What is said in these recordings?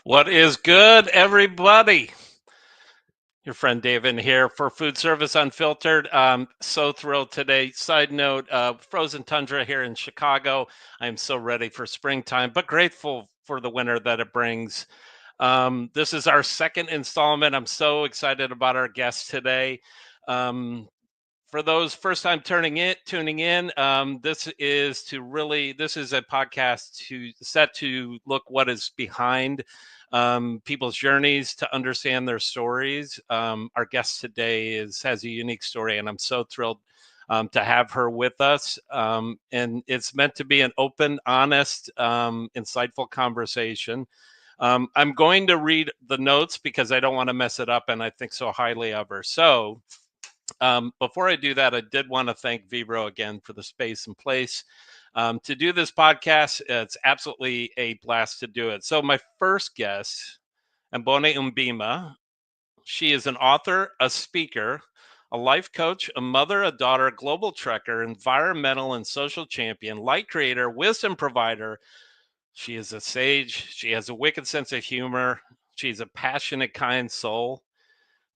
What is good, everybody? Your friend Davin here for Foodservice Unfiltered. So thrilled today. Side note, frozen tundra here in Chicago. I'm so ready for springtime, but grateful for the winter that it brings. This is our second installment. I'm so excited about our guest today. Um, for those first time tuning in, this is a podcast to set to look what is behind people's journeys to understand their stories. Our guest today has a unique story, and I'm so thrilled to have her with us. And it's meant to be an open, honest, insightful conversation. I'm going to read the notes because I don't want to mess it up, and I think so highly of her. So before I do that, I did want to thank Vibro again for the space and place to do this podcast. It's absolutely a blast to do it. So my first guest, Mboone Umbima, she is an author, a speaker, a life coach, a mother, a daughter, a global trekker, environmental and social champion, light creator, wisdom provider. She is a sage. She has a wicked sense of humor. She's a passionate, kind soul.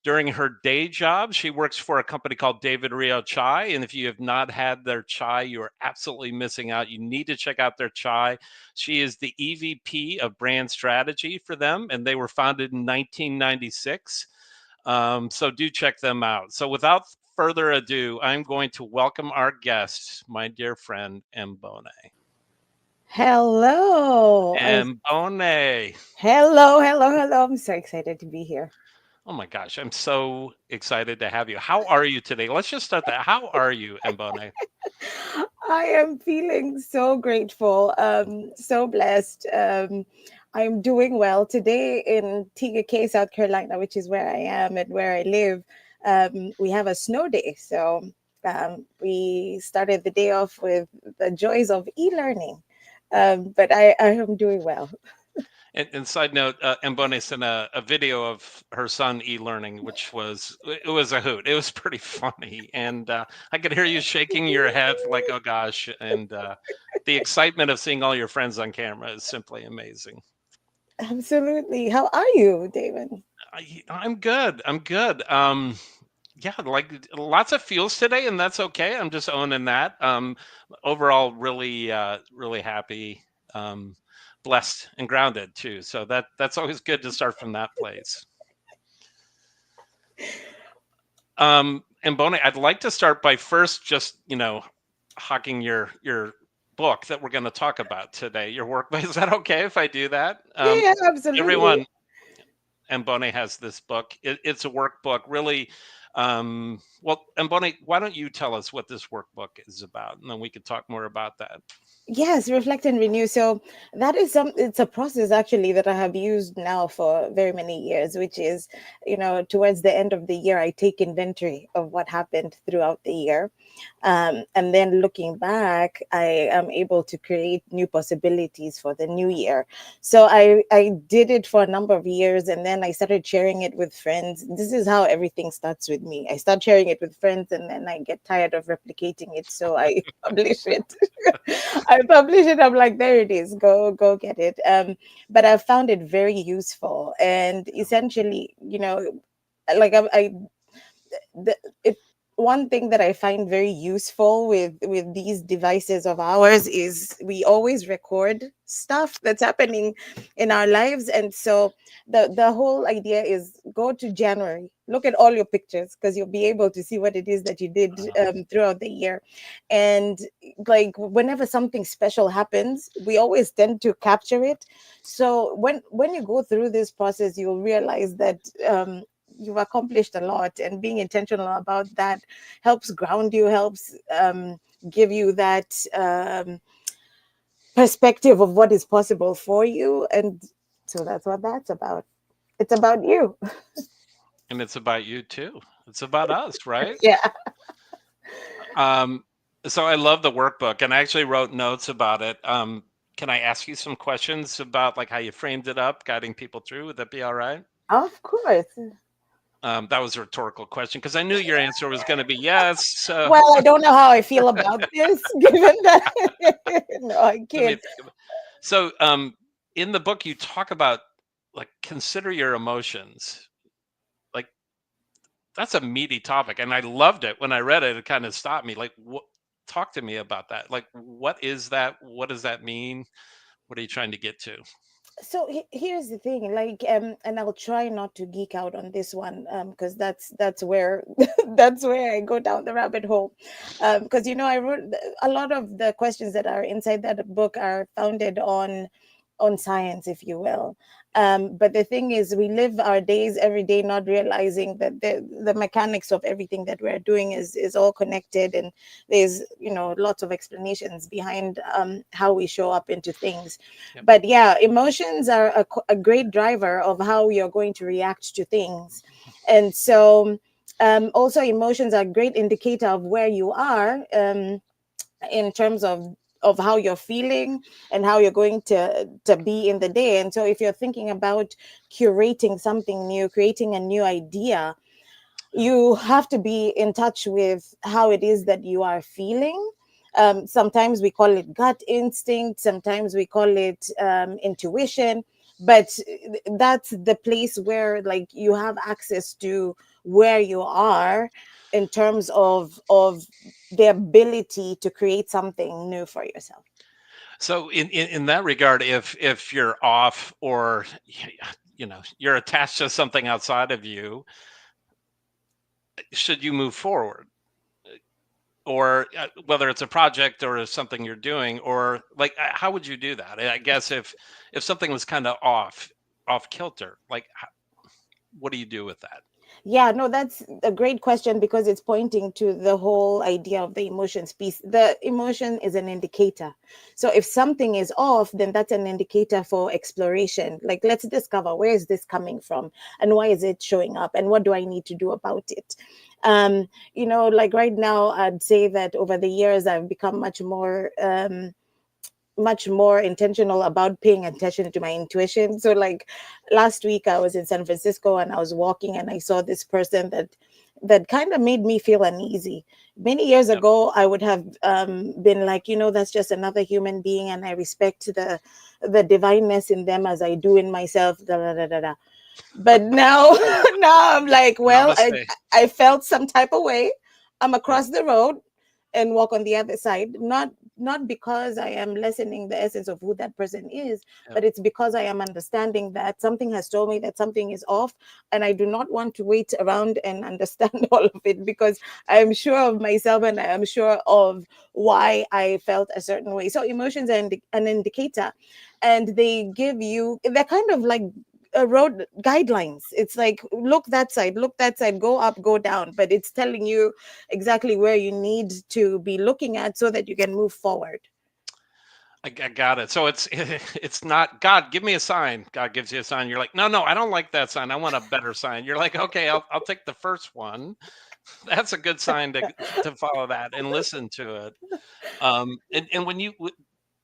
During her day job, she works for a company called David Rio Chai. And if you have not had their chai, you are absolutely missing out. You need to check out their chai. She is the EVP of brand strategy for them, and they were founded in 1996. So do check them out. So without further ado, I'm going to welcome our guest, my dear friend, Mbone. Hello. Mbone. Hello. I'm so excited to be here. Oh my gosh, I'm so excited to have you. How are you today? Let's just start that. How are you, Mbone? I am feeling so grateful, so blessed. I'm doing well today in TK, South Carolina, which is where I am and where I live. We have a snow day. So we started the day off with the joys of e-learning. But I am doing well. And side note, Mbone sent a video of her son e-learning, which was a hoot. It was pretty funny, and I could hear you shaking your head like, "Oh gosh!" And the excitement of seeing all your friends on camera is simply amazing. Absolutely. How are you, David? I'm good. I'm good. Yeah, like lots of feels today, and that's okay. I'm just owning that. Overall, really happy, um, blessed, and grounded too. So that's always good to start from that place. And Bonnie, I'd like to start by first just hawking your book that we're going to talk about today. Your work. Is that okay if I do that? Yeah, absolutely. Everyone, and Bonnie has this book. It's a workbook, really. Well, and Bonnie, why don't you tell us what this workbook is about, and then we could talk more about that. Yes, reflect and renew. So that is it's a process actually that I have used now for very many years, which is, towards the end of the year, I take inventory of what happened throughout the year. And then looking back, I am able to create new possibilities for the new year. So I did it for a number of years, and then I started sharing it with friends. This is how everything starts with me. I start sharing it with friends, and then I get tired of replicating it, so I publish it. I publish it. I'm like, there it is. Go get it. But I found it very useful, and essentially, like the, it one thing that I find very useful with these devices of ours is we always record stuff that's happening in our lives. And so the whole idea is go to January, look at all your pictures, because you'll be able to see what it is that you did throughout the year. And like whenever something special happens, we always tend to capture it. So when you go through this process, you'll realize that you've accomplished a lot, and being intentional about that helps ground you, helps give you that perspective of what is possible for you. And so that's what that's about. It's about you. And it's about you too. It's about us, right? Yeah. Um, so I love the workbook, and I actually wrote notes about it. Can I ask you some questions about like how you framed it up, guiding people through? Would that be all right? Of course. That was a rhetorical question because I knew your answer was going to be yes. So Well, I don't know how I feel about this, given that no, I let me can't. think about. So in the book, you talk about like consider your emotions. Like that's a meaty topic, and I loved it when I read it. It kind of stopped me. Like, what? Talk to me about that. Like, what is that? What does that mean? What are you trying to get to? So here's the thing, like, and I'll try not to geek out on this one, because that's where that's where I go down the rabbit hole, because I wrote a lot of the questions that are inside that book are founded on science, if you will. But the thing is, we live our days every day not realizing that the mechanics of everything that we're doing is all connected, and there's lots of explanations behind how we show up into things. Yep. But yeah, emotions are a great driver of how you're going to react to things. And so also emotions are a great indicator of where you are, in terms of how you're feeling and how you're going to be in the day. And so if you're thinking about curating something new, creating a new idea, you have to be in touch with how it is that you are feeling. Sometimes we call it gut instinct, sometimes we call it intuition, but that's the place where, like, you have access to where you are in terms of the ability to create something new for yourself. So in that regard, if you're off, or you're attached to something outside of you, should you move forward? Or whether it's a project or something you're doing, or like how would you do that? I guess if something was kind of off kilter, like what do you do with that? Yeah, no, that's a great question, because it's pointing to the whole idea of the emotions piece. The emotion is an indicator. So if something is off, then that's an indicator for exploration. Like, let's discover, where is this coming from, and why is it showing up, and what do I need to do about it? Like right now, I'd say that over the years, I've become much more intentional about paying attention to my intuition. So, like, last week I was in San Francisco and I was walking and I saw this person that kind of made me feel uneasy. Many years Yep. ago, I would have been like, that's just another human being, and I respect the divineness in them as I do in myself. Da, da, da, da, da. But now, now I'm like, well, I Namaste. I felt some type of way. I'm Yep. across the road and walk on the other side. Not because I am lessening the essence of who that person is, Yep. but it's because I am understanding that something has told me that something is off, and I do not want to wait around and understand all of it, because I am sure of myself and I am sure of why I felt a certain way. So emotions are an indicator, and they're kind of like road guidelines. It's like, look that side, go up, go down, but it's telling you exactly where you need to be looking at so that you can move forward. I got it. So it's it's not God, give me a sign. God gives you a sign. You're like, no, no, I don't like that sign. I want a better sign. You're like, okay, I'll take the first one. That's a good sign to follow that and listen to it. And when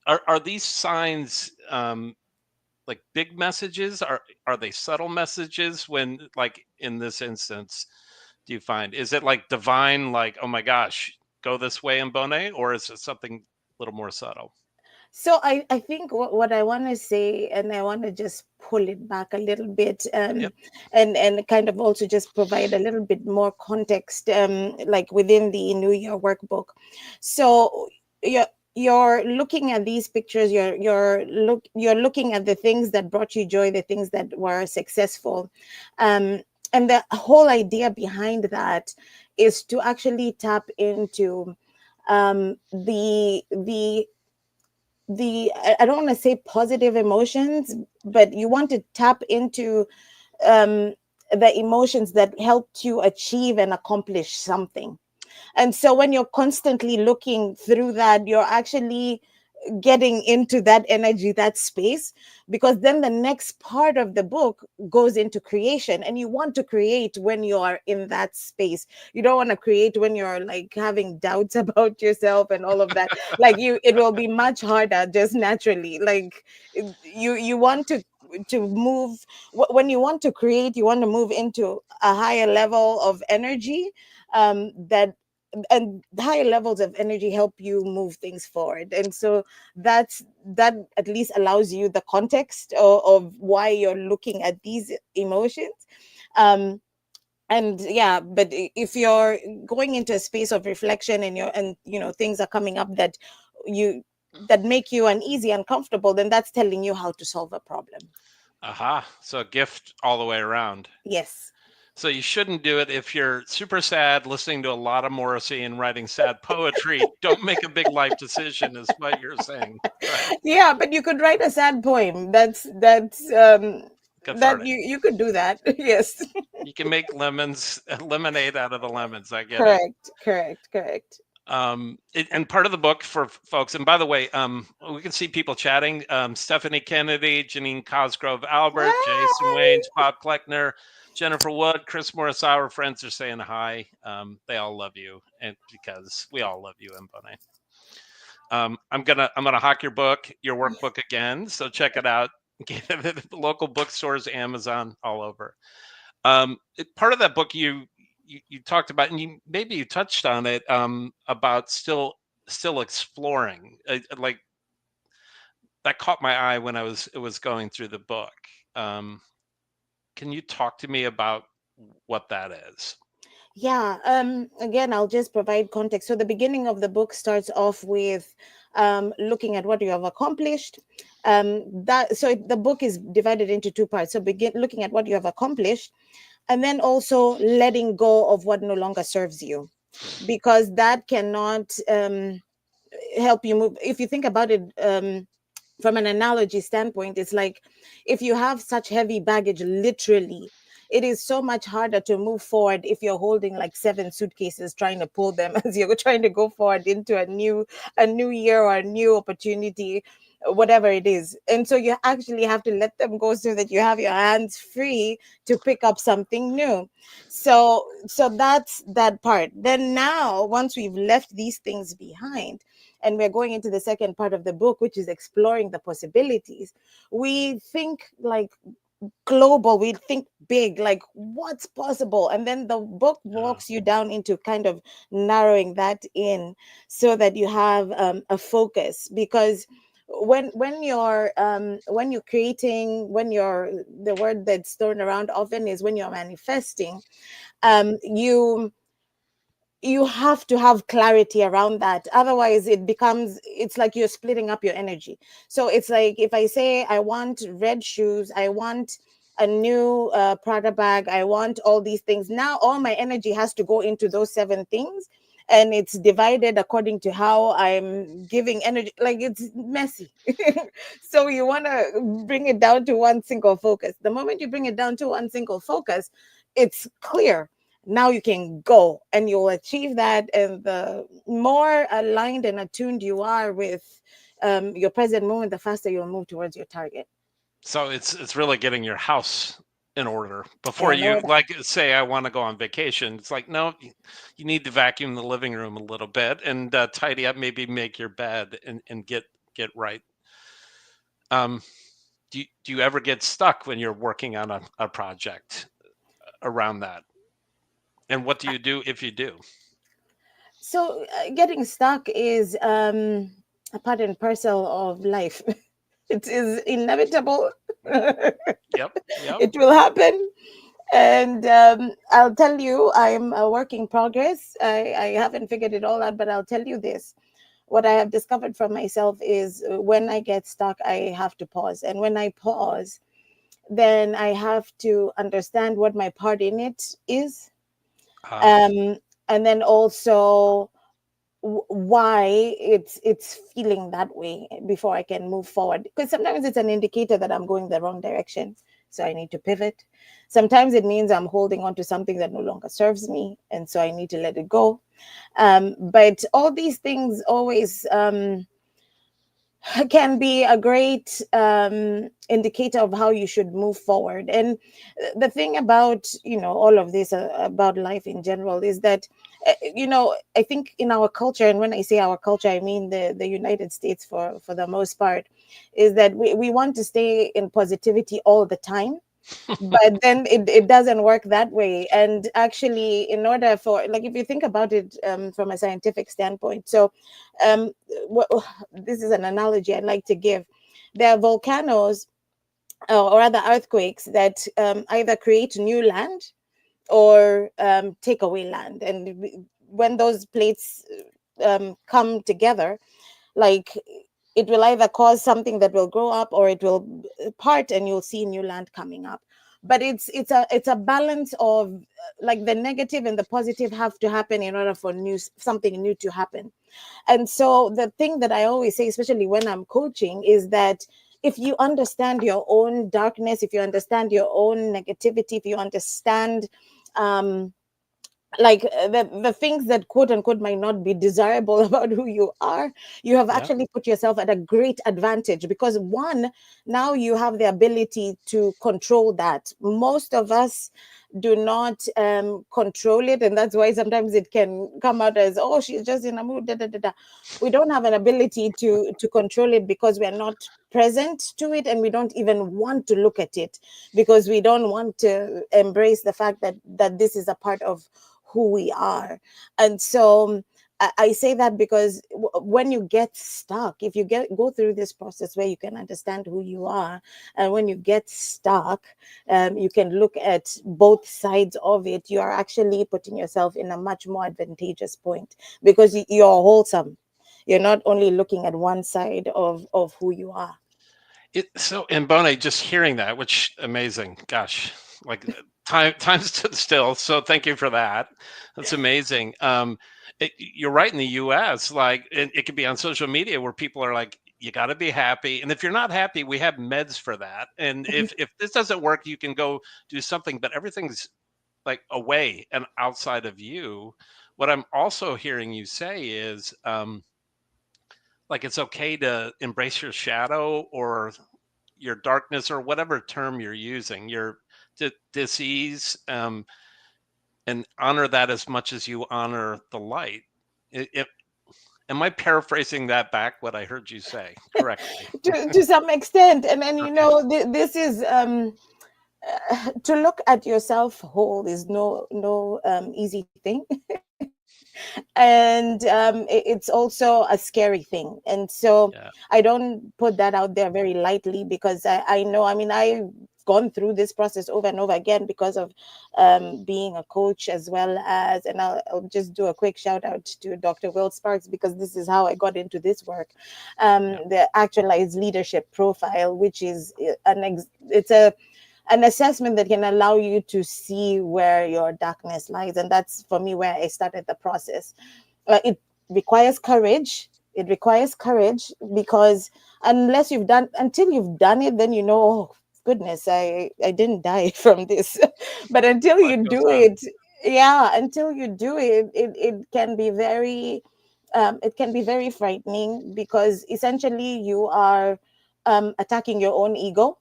are these signs like big messages? Are they subtle messages? When, like in this instance, do you find, is it like divine, like, oh my gosh, go this way in Bone, or is it something a little more subtle? So I think what I want to say, and I want to just pull it back a little bit, Yep. and kind of also just provide a little bit more context, like within the New Year workbook. So you're looking at these pictures, you're looking at the things that brought you joy, the things that were successful, um, and the whole idea behind that is to actually tap into the I don't want to say positive emotions, but you want to tap into um, the emotions that helped you achieve and accomplish something. And so when you're constantly looking through that, you're actually getting into that energy, that space, because then the next part of the book goes into creation, and you want to create when you are in that space. You don't want to create when you're like having doubts about yourself and all of that. Like, it will be much harder just naturally. Like, you want to move. When you want to create, you want to move into a higher level of energy, that and higher levels of energy help you move things forward. And so that at least allows you the context of why you're looking at these emotions. um and yeah, but if you're going into a space of reflection, and things are coming up you that make you uneasy, uncomfortable, then that's telling you how to solve a problem. Aha. So a gift all the way around. Yes. So you shouldn't do it if you're super sad, listening to a lot of Morrissey and writing sad poetry. Don't make a big life decision, is what you're saying, right? Yeah, but you could write a sad poem. That Cathartic. you could do that. Yes. You can make lemonade out of the lemons. I get it. Correct. And part of the book for folks, and by the way, we can see people chatting. Stephanie Kennedy, Janine Cosgrove, Albert, Jason Waynes, Bob Kleckner, Jennifer Wood, Chris Morris, our friends are saying hi. They all love you, and because we all love you, Mboone. I'm gonna hawk your workbook again. So check it out. Get it at local bookstores, Amazon, all over. Part of that book you talked about, and you touched on it, about still exploring. Like that caught my eye when it was going through the book. Um, can you talk to me about what that is? Yeah. Again, I'll just provide context. So the beginning of the book starts off with looking at what you have accomplished. The book is divided into two parts. So begin looking at what you have accomplished, and then also letting go of what no longer serves you, because that cannot help you move. If you think about it, from an analogy standpoint, it's like if you have such heavy baggage, literally, it is so much harder to move forward if you're holding like 7 suitcases trying to pull them as you're trying to go forward into a new year or a new opportunity, whatever it is. And so you actually have to let them go so that you have your hands free to pick up something new. So that's that part. Then now, once we've left these things behind, and we're going into the second part of the book, which is exploring the possibilities, we think like global, we think big, like what's possible. And then the book walks you down into kind of narrowing that in so that you have a focus. Because when you're creating, the word that's thrown around often is when you're manifesting, you have to have clarity around that. Otherwise it's like you're splitting up your energy. So it's like if I say I want red shoes, I want a new Prada bag, I want all these things, now all my energy has to go into those 7 things, and it's divided according to how I'm giving energy. Like it's messy. So you want to bring it down to one single focus. The moment you bring it down to one single focus, it's clear. Now you can go and you'll achieve that. And the more aligned and attuned you are with your present moment, the faster you'll move towards your target. So it's really getting your house in order before And you, order. like, say I want to go on vacation. It's like, no, you need to vacuum the living room a little bit and tidy up, maybe make your bed and get right. Um, do you ever get stuck when you're working on a project around that? And what do you do if you do? So getting stuck is a part and parcel of life. It is inevitable. Yep, yep. It will happen. And I'll tell you, I'm a work in progress. I haven't figured it all out, but I'll tell you this. What I have discovered for myself is when I get stuck, I have to pause. And when I pause, then I have to understand what my part in it is. Uh, Um, and then also why it's feeling that way before I can move forward. Because sometimes it's an indicator that I'm going the wrong direction, so I need to pivot. Sometimes it means I'm holding on to something that no longer serves me, and so I need to let it go. But all these things always can be a great indicator of how you should move forward. And the thing about all of this, about life in general, is that I think in our culture, and when I say our culture, I mean the United States for the most part, is that we want to stay in positivity all the time. but then it doesn't work that way. And actually, in order for, like, if you think about it from a scientific standpoint, so um, wh- this is an analogy I'd like to give. There are volcanoes or other earthquakes that either create new land or take away land. And when those plates come together, like, it will either cause something that will grow up, or it will part and you'll see new land coming up. But it's a balance of like, the negative and the positive have to happen in order for something new to happen. And so the thing that I always say, especially when I'm coaching, is that if you understand your own darkness, if you understand your own negativity, if you understand um like the things that quote unquote might not be desirable about who you are, you have Yeah. actually put yourself at a great advantage, because one, now you have the ability to control that. Most of us do not control it, and that's why sometimes it can come out as, oh, she's just in a mood, da, da, da, da. We don't have an ability to control it, because we are not present to it, and we don't even want to look at it, because we don't want to embrace the fact that this is a part of who we are. And so I say that because when you get stuck, if you go through this process where you can understand who you are, and when you get stuck, you can look at both sides of it, you are actually putting yourself in a much more advantageous point, because you're wholesome. You're not only looking at one side of who you are. So, and Bone, just hearing that, which amazing, gosh, like time stood still. So thank you for that. That's amazing. You're right. In the U.S., like it could be on social media where people are like, you got to be happy, and if you're not happy, we have meds for that. And if this doesn't work, you can go do something. But everything's like away and outside of you. What I'm also hearing you say is, like, it's okay to embrace your shadow or your darkness or whatever term you're using, your disease, and honor that as much as you honor the light. It, am I paraphrasing that back? What I heard you say correctly? To some extent. And Okay. this is to look at yourself whole is no easy thing. And it's also a scary thing. And so Yeah. I don't put that out there very lightly, because I know, I mean, I've gone through this process over and over again because of being a coach, as well as, and I'll just do a quick shout out to Dr. Will Sparks, because this is how I got into this work. Yeah. The actualized leadership profile, which is it's a an assessment that can allow you to see where your darkness lies. And that's, for me, where I started the process. It requires courage. It requires courage, because until you've done it, then oh goodness, I didn't die from this. But until Life you goes do on. it, yeah, until you do it, it can be very frightening, because essentially you are attacking your own ego.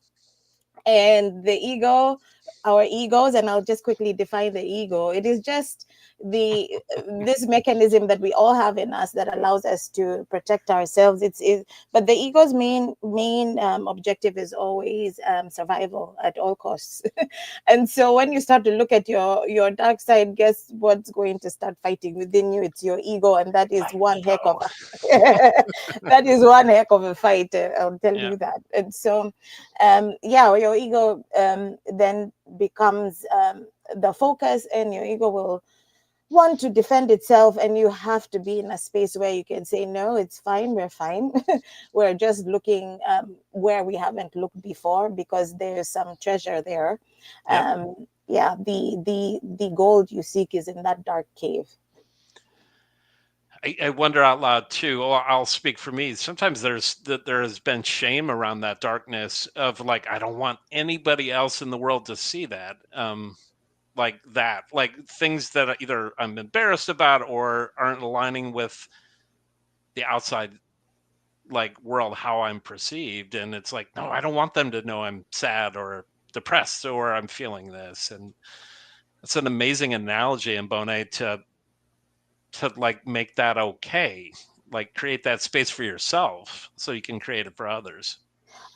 And the ego, our egos, and I'll just quickly define the ego. It is just the this mechanism that we all have in us that allows us to protect ourselves. But the ego's main objective is always survival at all costs. And so when you start to look at your dark side, guess what's going to start fighting within you? It's your ego, and that is I one heck of know. a that is one heck of a fight. I'll tell Yeah. you that. And so yeah, your ego then becomes the focus, and your ego will want to defend itself, and you have to be in a space where you can say, no, it's fine, we're fine. We're just looking where we haven't looked before, because there's some treasure there. Yep. Yeah, the gold you seek is in that dark cave. I wonder out loud too. Well, I'll speak for me. Sometimes there has been shame around that darkness of like, I don't want anybody else in the world to see that. Like that, like things that either I'm embarrassed about or aren't aligning with the outside like world, how I'm perceived. And it's like, no, I don't want them to know I'm sad or depressed or I'm feeling this. And it's an amazing analogy in Bonet to like make that okay, like create that space for yourself so you can create it for others.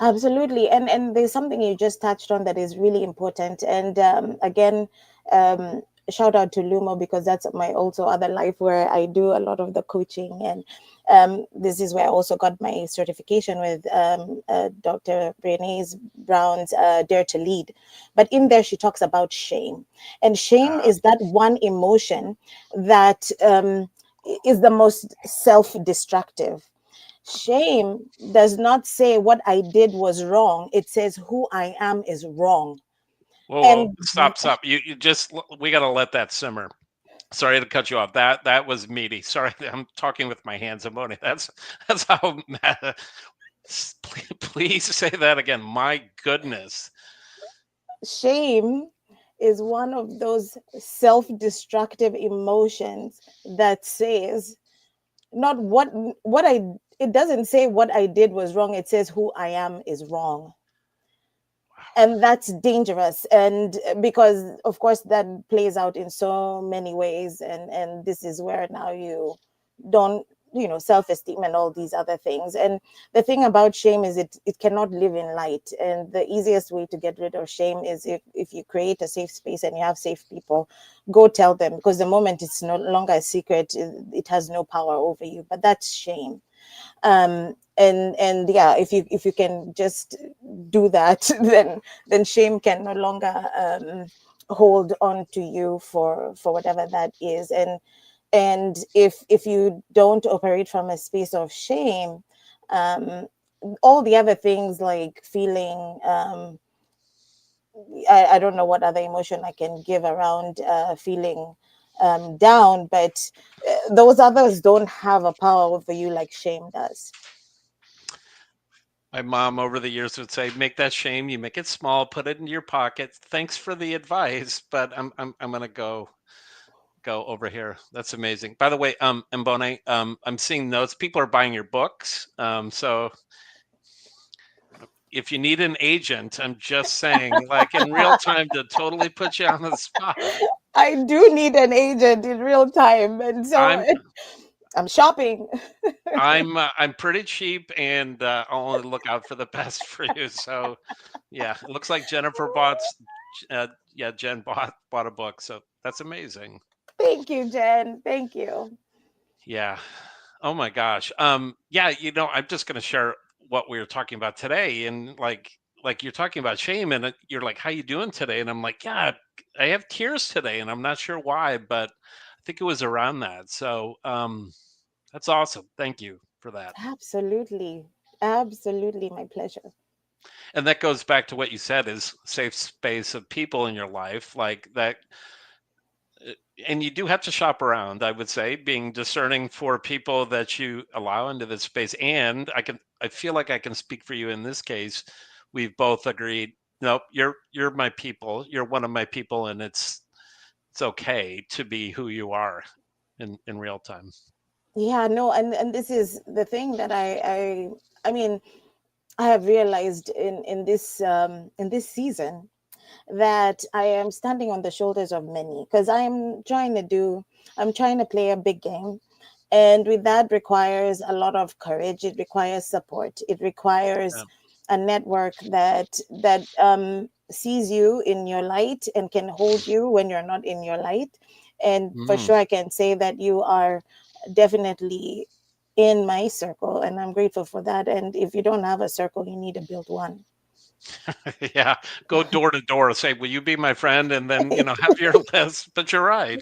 Absolutely. And there's something you just touched on that is really important. And again, um, shout out to Lumo, because that's my also other life where I do a lot of the coaching. And this is where I also got my certification with Dr. Bernice Brown's Dare to Lead. But in there, she talks about shame. And shame Uh, is that one emotion that is the most self destructive. Shame does not say what I did was wrong. It says who I am is wrong. whoa, And stop. You just we got to let that simmer. Sorry to cut you off. That was meaty. Sorry, I'm talking with my hands emoting. That's how mad. Please say that again. My goodness. shame is one of those self destructive emotions that says not what I, it doesn't say what I did was wrong. It says who I am is wrong. And that's dangerous, and because of course that plays out in so many ways, and this is where now you don't, you know, self-esteem and all these other things. And the thing about shame is it cannot live in light, and the easiest way to get rid of shame is if you create a safe space and you have safe people, go tell them, because the moment it's no longer a secret, it has no power over you. But that's shame. And yeah, if you can just do that, then shame can no longer hold on to you for whatever that is. And if you don't operate from a space of shame, um all the other things like feeling I don't know what other emotion I can give around feeling down, but those others don't have a power over you like shame does. My mom over the years would say, "Make that shame. You make it small. Put it in your pocket. Thanks for the advice, but I'm gonna go over here." That's amazing. By the way, Mbone, I'm seeing notes. People are buying your books. So if you need an agent, I'm just saying, like in real time, to totally put you on the spot. I do need an agent in real time, and so I'm I'm shopping. I'm pretty cheap, and I'll only look out for the best for you. So yeah, it looks like Jennifer bought. Yeah, Jen bought a book, so that's amazing. Thank you, Jen. Thank you. Yeah. Oh my gosh. Yeah, I'm just gonna share what we were talking about today, and like you're talking about shame, and you're like, "How you doing today?" And I'm like, "Yeah, I have tears today, and I'm not sure why, but I think it was around that." So that's awesome. Thank you for that. Absolutely. Absolutely, my pleasure. And that goes back to what you said is safe space of people in your life, like that. uh, And you do have to shop around, I would say, being discerning for people that you allow into this space. And I feel like I can speak for you in this case. We've both agreed, nope, you're my people. You're one of my people, and it's okay to be who you are in real time. Yeah, no, and this is the thing that I mean, I have realized in this season that I am standing on the shoulders of many, because I'm trying to play a big game. And with that requires a lot of courage. It requires support. It requires Yeah. a network that sees you in your light and can hold you when you're not in your light. And for Mhm. sure, I can say that you are definitely in my circle, and I'm grateful for that. And if you don't have a circle, you need to build one. Yeah, go door to door, say, "Will you be my friend?" And then, have your list. But you're right.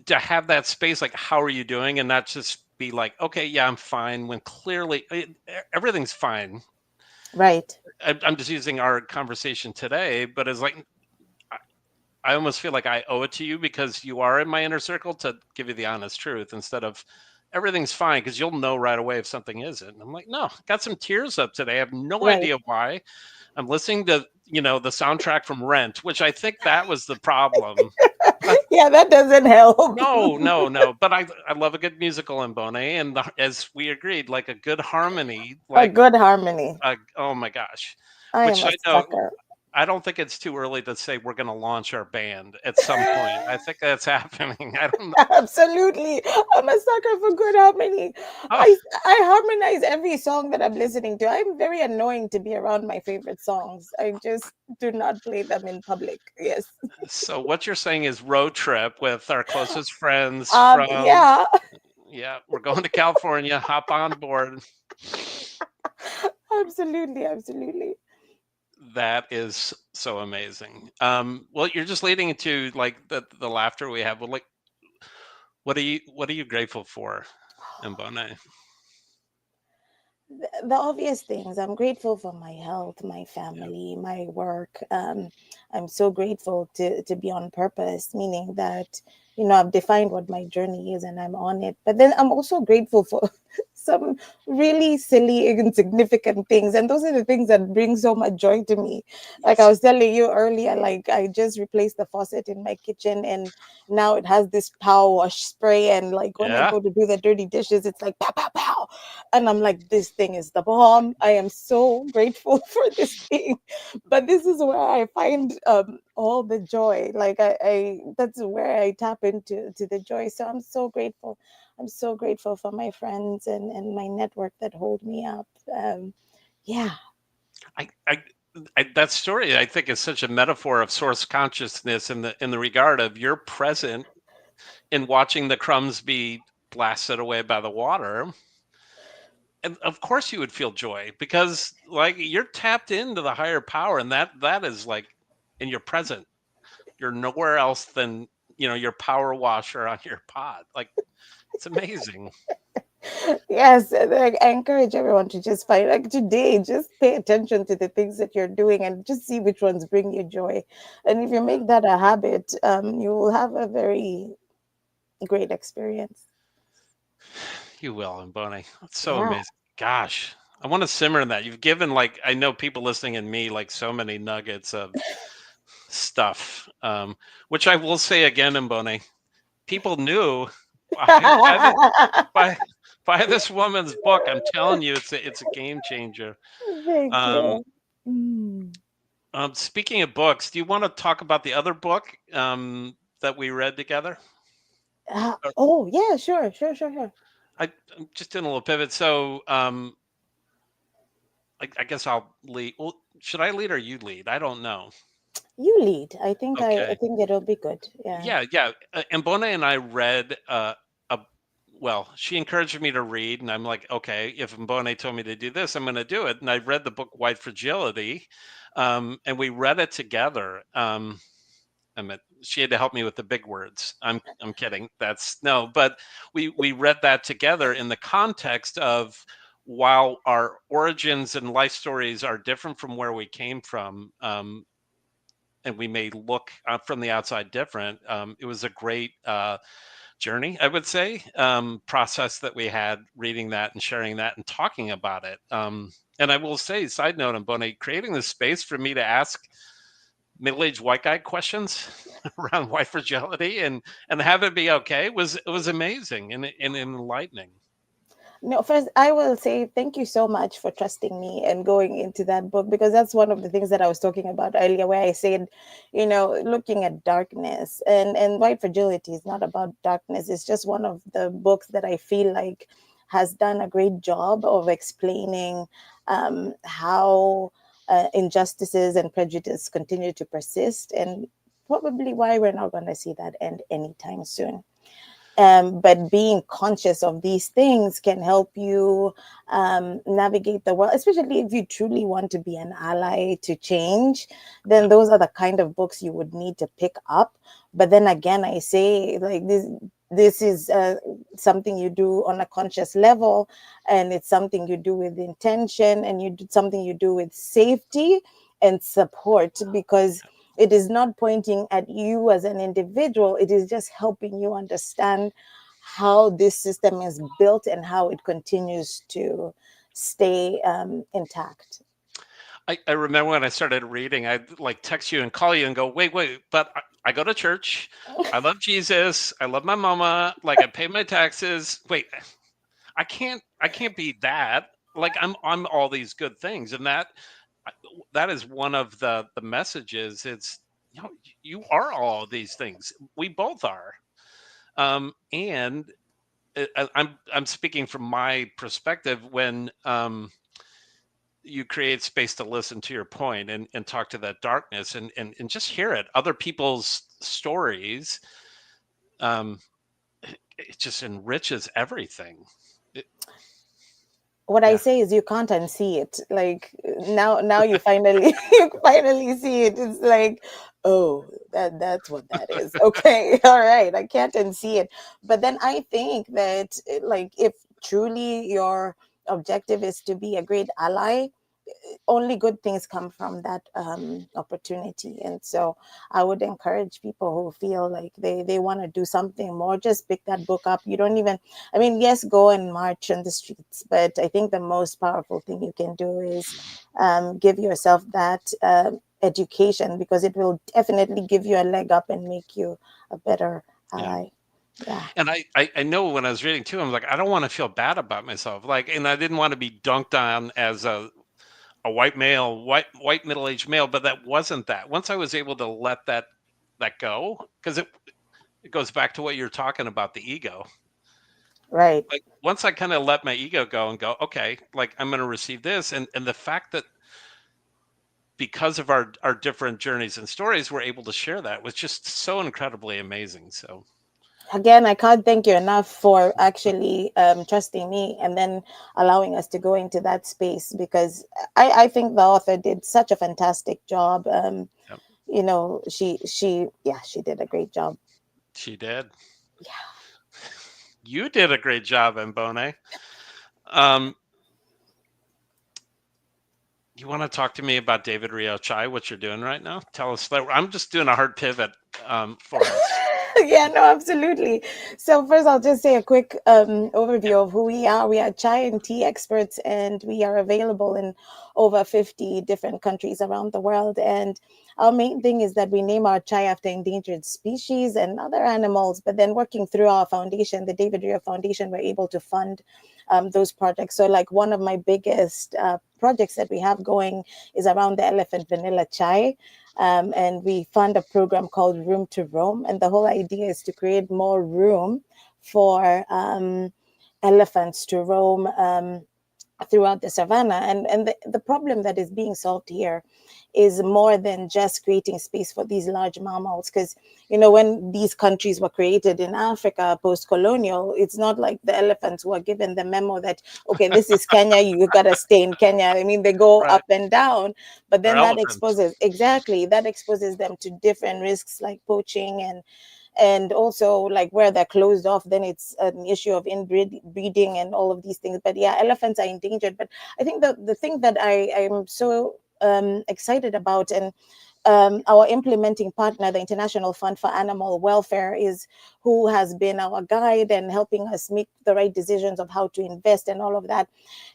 To have that space, like, how are you doing? And not just be like, okay, yeah, I'm fine, when clearly everything's fine. Right, I'm just using our conversation today, but it's like, I I almost feel like I owe it to you because you are in my inner circle to give you the honest truth instead of everything's fine, because you'll know right away if something isn't. And I'm like, no, got some tears up today. I have no right. idea why. I'm listening to, the soundtrack from Rent, which I think that was the problem. Yeah, that doesn't help. No, no, no. But I love a good musical in Bone, and as we agreed, like a good harmony, A like good harmony. oh my gosh, I am which a I know sucker. I don't think it's too early to say we're going to launch our band at some point. I think that's happening. I don't know. Absolutely. I'm a sucker for good harmony. Oh, I harmonize every song that I'm listening to. I'm very annoying to be around my favorite songs. I just do not play them in public. Yes. so what you're saying is road trip with our closest friends from, Yeah. yeah, we're going to California, hop on board. Absolutely, absolutely. That is so amazing. Well, you're just leading into like the laughter we have. Well, like, what are you grateful for, Mbone? The obvious things. I'm grateful for my health, my family, my work. I'm so grateful to be on purpose, meaning that, I've defined what my journey is and I'm on it. But then I'm also grateful for some really silly, insignificant things. And those are the things that bring so much joy to me. Like I was telling you earlier, like I just replaced the faucet in my kitchen and now it has this power wash spray. And like when I Yeah. go to do the dirty dishes, it's like pow, pow, pow, and I'm like, this thing is the bomb. I am so grateful for this thing. But this is where I find all the joy. Like I that's where I tap into the joy. So I'm so grateful. I'm so grateful for my friends and my network that hold me up. Yeah. I, I, that story I think is such a metaphor of source consciousness in the regard of you're present in watching the crumbs be blasted away by the water. And of course you would feel joy because like you're tapped into the higher power, and that is like, and you're present. You're nowhere else than, your power washer on your pot. Like, it's amazing. Yes, and I encourage everyone to just find, like today, just pay attention to the things that you're doing and just see which ones bring you joy. And if you make that a habit, you will have a very great experience. You will, and Bonnie. That's so Yeah. amazing. Gosh, I want to simmer in that. You've given, like, I know people listening and me, like, so many nuggets of stuff. Which I will say again, Mbone, people knew by the by by this woman's book. I'm telling you, it's a game changer. Thank Um, you. Mm. Speaking of books, do you want to talk about the other book that we read together? Oh, yeah, sure, sure, sure, sure. I'm just doing a little pivot. So I guess I'll lead. Well, should I lead or you lead? I don't know. You lead. I Okay. think it'll be good. Yeah. Yeah, yeah. Mbone and I read a well, she encouraged me to read, and I'm like, okay, if Mbone told me to do this, I'm going to do it. And I read the book White Fragility, and we read it together. I mean, she had to help me with the big words. I'm kidding. That's no, but we read that together in the context of while our origins and life stories are different from where we came from, and we may look from the outside different. It was a great journey, I would say, process that we had reading that and sharing that and talking about it. And I will say, side note, on Bonnie, creating this space for me to ask middle-aged white guy questions around white fragility and have it be okay was amazing and enlightening. No, first, I will say thank you so much for trusting me and going into that book, because that's one of the things that I was talking about earlier, where I said, looking at darkness and white fragility is not about darkness. It's just one of the books that I feel like has done a great job of explaining how injustices and prejudice continue to persist, and probably why we're not going to see that end anytime soon. But being conscious of these things can help you navigate the world, especially if you truly want to be an ally to change. Then Yep. those are the kind of books you would need to pick up. But then again, I say, like, this is something you do on a conscious level, and it's something you do with intention, and something you do with safety and support, because it is not pointing at you as an individual. It is just helping you understand how this system is built and how it continues to stay intact. I remember when I started reading, I'd like text you and call you and go, wait, but I go to church. I love Jesus. I love my mama. Like, I pay my taxes. Wait, I can't be that. Like, I'm all these good things, and that that is one of the messages. It's, you are all of these things. We both are. And I'm speaking from my perspective when you create space to listen to your point and talk to that darkness and just hear it, other people's stories. Um, it just enriches everything. It, What I yeah. say is you can't unsee it. Like now you finally you finally see it. It's like, oh, that's what that is. Okay, all right. I can't unsee it. But then I think that like if truly your objective is to be a great ally, only good things come from that opportunity. And so I would encourage people who feel like they want to do something more, just pick that book up. You don't even, I mean, yes, go and march on the streets, but I think the most powerful thing you can do is give yourself that education, because it will definitely give you a leg up and make you a better Yeah. ally. Yeah. And I know when I was reading too, I'm like, I don't want to feel bad about myself. Like, and I didn't want to be dunked on as a white male, white middle-aged male, but that wasn't that. Once I was able to let that go, because it goes back to what you're talking about, the ego. Right. Like once I kind of let my ego go and go, okay, like I'm going to receive this, and the fact that because of our different journeys and stories, we're able to share that was just so incredibly amazing. So Again, I can't thank you enough for actually trusting me and then allowing us to go into that space, because I think the author did such a fantastic job. yep, You know, yeah, she did a great job. she did. Yeah. You did a great job, Mbone. Um, you want to talk to me about David Rio Chai, what you're doing right now? Tell us that. I'm just doing a hard pivot for us. Yeah, no, absolutely. So first, I'll just say a quick overview of who we are. We are chai and tea experts, and we are available in over 50 different countries around the world. And our main thing is that we name our chai after endangered species and other animals. But then, working through our foundation, the David Rio Foundation, we're able to fund those projects. So, like one of my biggest projects that we have going is around the elephant vanilla chai. And we fund a program called Room to Roam. And the whole idea is to create more room for elephants to roam throughout the savannah. And the problem that is being solved here is more than just creating space for these large mammals. Because, you know, when these countries were created in Africa post-colonial, it's not like the elephants were given the memo that, okay, this is Kenya, you got to stay in Kenya. I mean, they go Right. up and down, but They're then that elephants. exposes, exactly, that exposes them to different risks like poaching and also like where they're closed off, then it's an issue of inbreeding and all of these things. But yeah, elephants are endangered. But I think the thing that I'm so excited about, and our implementing partner, the International Fund for Animal Welfare, is who has been our guide and helping us make the right decisions of how to invest and all of that,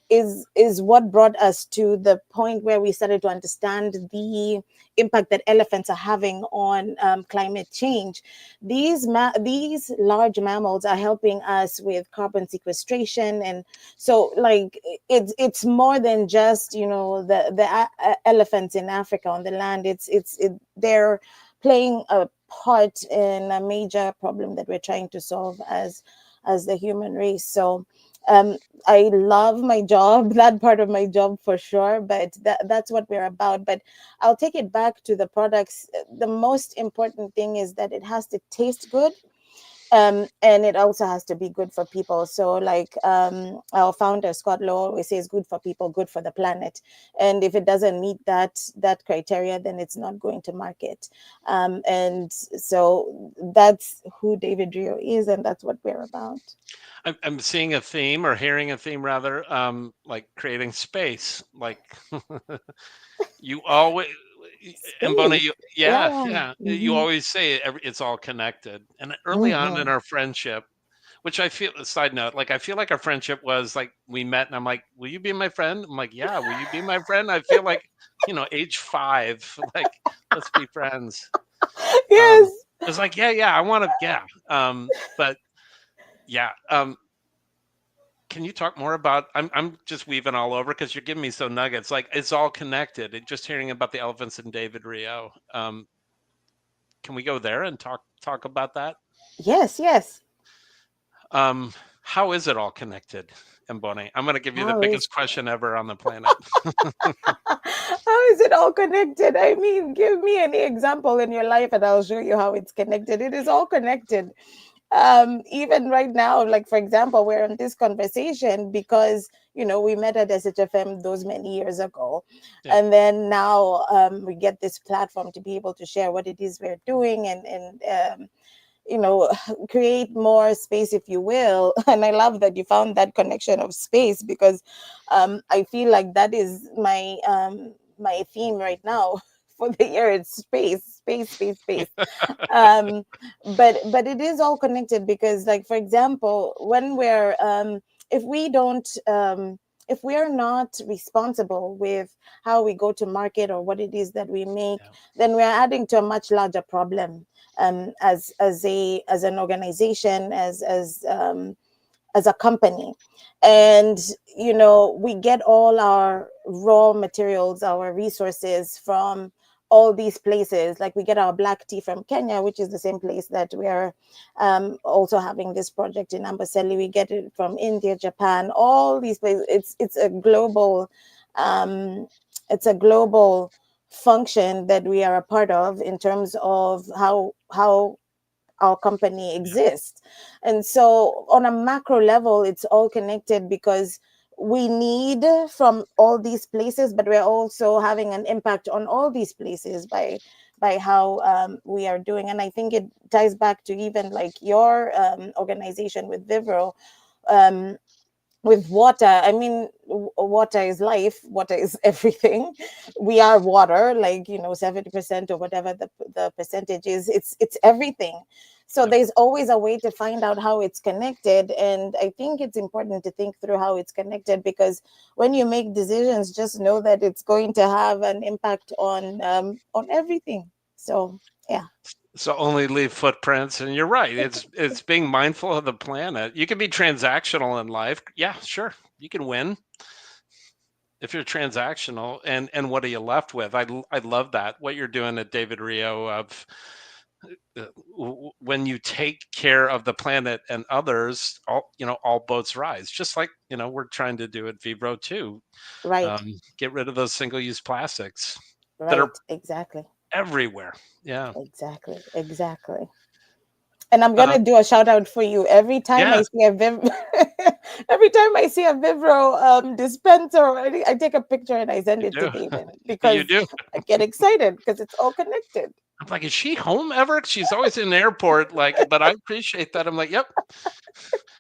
is what brought us to the point where we started to understand the impact that elephants are having on climate change. These large mammals are helping us with carbon sequestration, and so like it's more than just, you know, the elephants in Africa on the land. They're playing a part in a major problem that we're trying to solve as the human race. So um, I love my job, that part of my job for sure, but that's what we're about. But I'll take it back to the products. The most important thing is that it has to taste good. And it also has to be good for people. So like our founder Scott Lowe always says, good for people, good for the planet. And if it doesn't meet that criteria, then it's not going to market. And so that's who David Rio is, and that's what we're about. I'm seeing a theme, or hearing a theme rather, like creating space. Like you always, and Bona, Space. yeah, Yeah. yeah, you Hmm. always say it's all connected. And early on in Hmm. our friendship, which I feel, a side note, like I feel like our friendship was like we met and I'm like, will you be my friend? I'm like, yeah, will you be my friend? I feel like, age 5, like, let's be friends. Yes. It's like, yeah, I want to, yeah. But yeah, can you talk more about? I'm just weaving all over because you're giving me so nuggets. Like it's all connected. Just hearing about the elephants and David Rio. Can we go there and talk about that? Yes, yes. Um, how is it all connected, Mbone? I'm going to give you the How is biggest question ever on the planet. how is it all connected? I mean, give me any example in your life and I'll show you how it's connected. It is all connected. Even right now, like for example, we're in this conversation because we met at SHFM those many years ago, Yeah, and then now we get this platform to be able to share what it is we're doing and you know create more space, if you will. And I love that you found that connection of space, because I feel like that is my theme right now for the year. It's space, space, space, space. um but it is all connected, because like for example, when we're if we don't if we are not responsible with how we go to market or what it is that we make, yeah, then we're adding to a much larger problem, as an organization, as a company. And we get all our raw materials, our resources from all these places. Like we get our black tea from Kenya, which is the same place that we are also having this project in Amboseli. We get it from India, Japan, all these places. It's a global um, it's a global function that we are a part of, in terms of how our company yeah, exists. And so on a macro level, it's all connected, because we need from all these places, but we're also having an impact on all these places by how we are doing. And I think it ties back to even like your organization with Vivro, um, with water. I mean, water is life, water is everything. We are water, like 70% or whatever the percentage is. It's everything. So yep. there's always a way to find out how it's connected, and I think it's important to think through how it's connected, because when you make decisions, just know that it's going to have an impact on everything. So yeah. So only leave footprints, and you're right. It's being mindful of the planet. You can be transactional in life. Yeah, sure. You can win if you're transactional, and what are you left with? I love that what you're doing at David Rio of when you take care of the planet and others, all boats rise. Just like we're trying to do at Vibro too. Right, Get rid of those single-use plastics that are right, exactly, everywhere. Yeah. exactly, exactly. And I'm Uh, gonna do a shout out for you every time I yeah, see a every time I see a Vivro dispenser. I take a picture and I send you it to do. Davin, You because do. I get excited because it's all connected. I'm like, is she home ever? She's always in the airport. Like, but I appreciate that. I'm like, yep,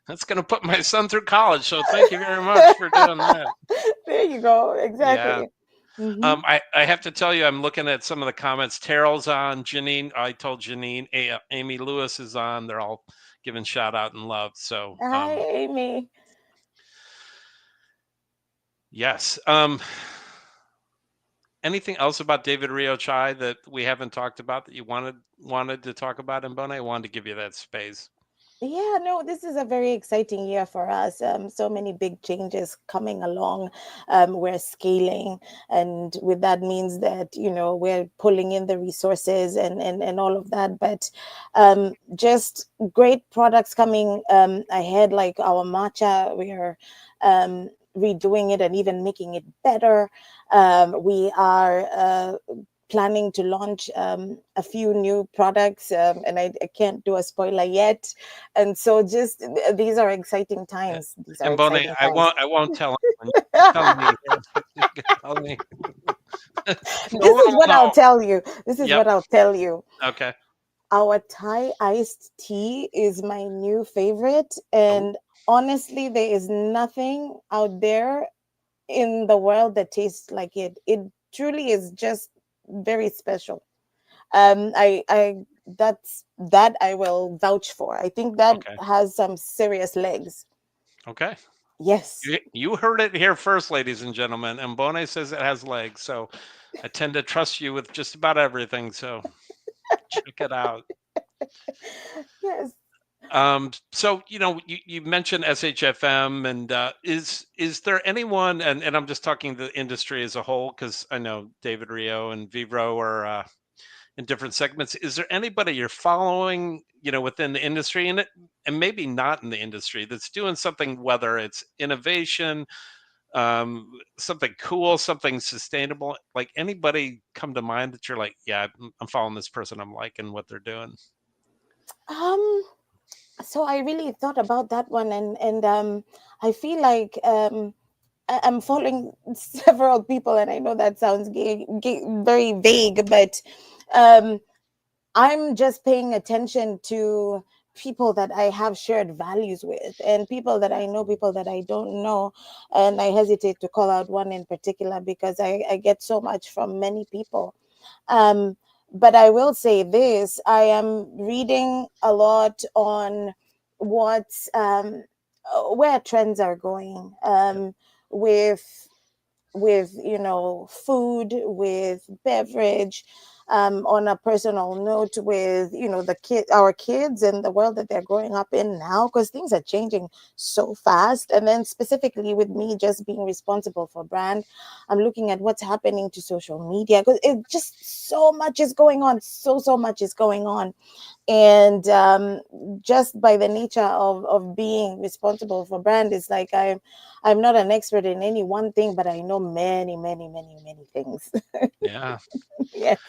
that's going to put my son through college. So thank you very much for doing that. There you go. Yeah. Exactly. Hmm. I have to tell you, I'm looking at some of the comments. Terrell's on. Janine, I told Janine. Amy Lewis is on. They're all giving shout out and love. So, Hi, Amy. yes. Anything else about David Rio Chai that we haven't talked about that you wanted to talk about in Bone? I wanted to give you that space. Yeah, no, this is a very exciting year for us. So many big changes coming along. We're scaling, and with that means that we're pulling in the resources and all of that. But just great products coming ahead, like our matcha. We are redoing it and even making it better. We are planning to launch a few new products, and I can't do a spoiler yet. And so just these are exciting Yeah. times. These are And Bonnie, exciting I times. won't tell anyone. Tell me. You can tell me. No This one is will what I'll know. tell you. This is Yep. what I'll tell you. Okay. Our Thai iced tea is my new favorite. Oh, And honestly, there is nothing out there in the world that tastes like it. It truly is just very special. I that I will vouch for. I think that okay. has some serious legs. Okay. Yes. You heard it here first, ladies and gentlemen. And Bonnie says it has legs, so I tend to trust you with just about everything. So check it out. Yes. So you mentioned SHFM, and is there anyone, and I'm just talking the industry as a whole, because I know David Rio and Vivro are in different segments. Is there anybody you're following, within the industry, and maybe not in the industry, that's doing something, whether it's innovation, something cool, something sustainable? Like, anybody come to mind that you're like, yeah, I'm following this person, I'm liking what they're doing? Um, so I really thought about that one, and I feel like I'm following several people, and I know that sounds very vague, but um, I'm just paying attention to people that I have shared values with, and people that I know, people that I don't know. And I hesitate to call out one in particular because I get so much from many people. Um, but I will say this: I am reading a lot on what where trends are going, with food, with beverage, on a personal note, with our kids and the world that they're growing up in now, because things are changing so fast. And then specifically with me just being responsible for brand, I'm looking at what's happening to social media, because it just so much is going on, so much is going on. And just by the nature of being responsible for brand, is like I'm not an expert in any one thing, but I know many, many, many, many things. Yeah. Yes.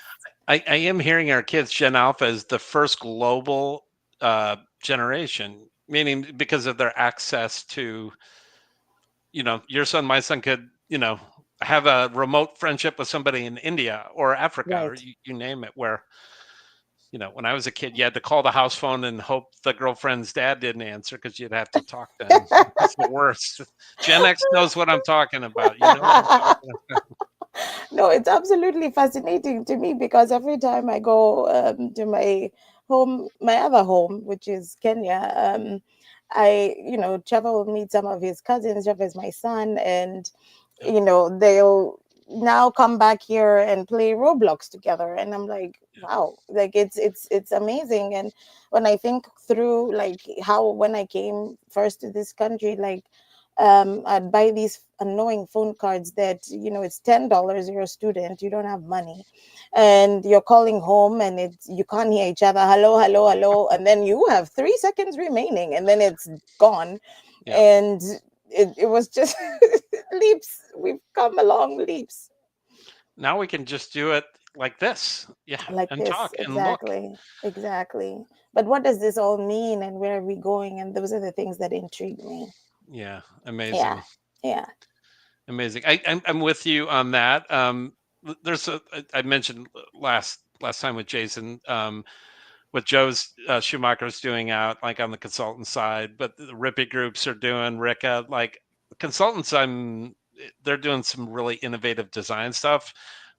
I am hearing our kids, Gen Alpha is the first global generation, meaning because of their access to, your son, my son could, have a remote friendship with somebody in India or Africa, or Right. you name it, where, when I was a kid, you had to call the house phone and hope the girlfriend's dad didn't answer, because you'd have to talk to him. It's the worst. Gen X knows what I'm talking about. You know what I'm talking about. No, it's absolutely fascinating to me, because every time I go to my other home, which is Kenya, I, Trevor will meet some of his cousins. Trevor is my son, and Yep. they'll now come back here and play Roblox together, and I'm like, wow, like it's amazing. And when I think through, like, how when I came first to this country, like, I'd buy these annoying phone cards that, it's $10. You're a student, you don't have money, and you're calling home, and you can't hear each other. Hello, hello, hello, and then you have 3 seconds remaining, and then it's gone. Yeah. And it was just leaps. We've come along leaps. Now we can just do it like this. Yeah. Like And this, talk and look. exactly, exactly. But what does this all mean, and where are we going? And those are the things that intrigue me. Yeah. Yeah, Amazing. yeah, Amazing. I'm with you on that. There's I mentioned last time with Jason, what Joe's Schumacher's doing out, like, on the consultant side, but the Rippy groups are doing Ricka, like, consultants. They're doing some really innovative design stuff,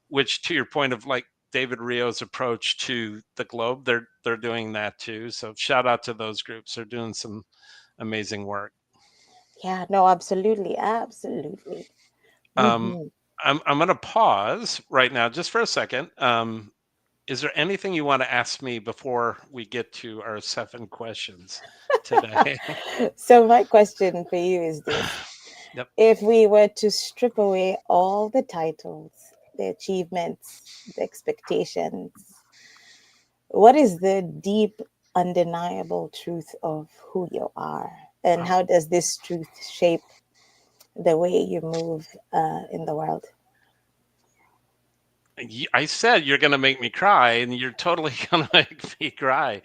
which, to your point of, like, David Rio's approach to the globe, they're doing that too. So shout out to those groups. They're doing some amazing work. yeah. No, absolutely, absolutely. Um, Hmm. I'm going to pause right now just for a second. Is there anything you want to ask me before we get to our 7 questions today? So my question for you is this: Yep. if we were to strip away all the titles, the achievements, the expectations, what is the deep, undeniable truth of who you are? And Wow. how does this truth shape the way you move in the world? I said you're going to make me cry, and you're totally going to make me cry.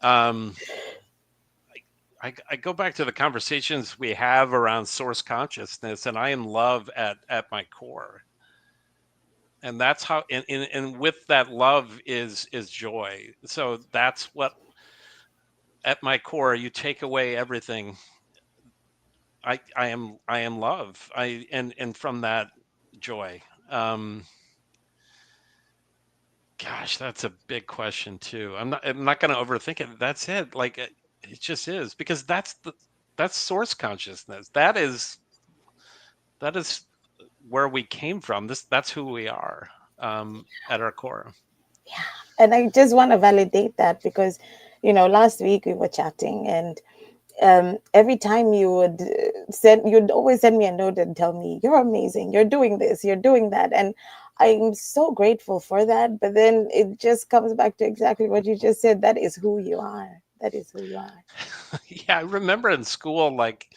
Um, I go back to the conversations we have around source consciousness, and I am love at my core. And that's how, and with that love is joy. So that's what, at my core, you take away everything. I am love. And from that, joy. Um, Gosh, that's a big question too. I'm not going to overthink it. That's it. Like, it just is, because that's source consciousness. That is where we came from. That's who we are, at our core. Yeah. And I just want to validate that, because, last week we were chatting, and every time you would you'd always send me a note and tell me, you're amazing, you're doing this, you're doing that. And I'm so grateful for that. But then it just comes back to exactly what you just said. That is who you are. That is who you are. Yeah, I remember in school, like,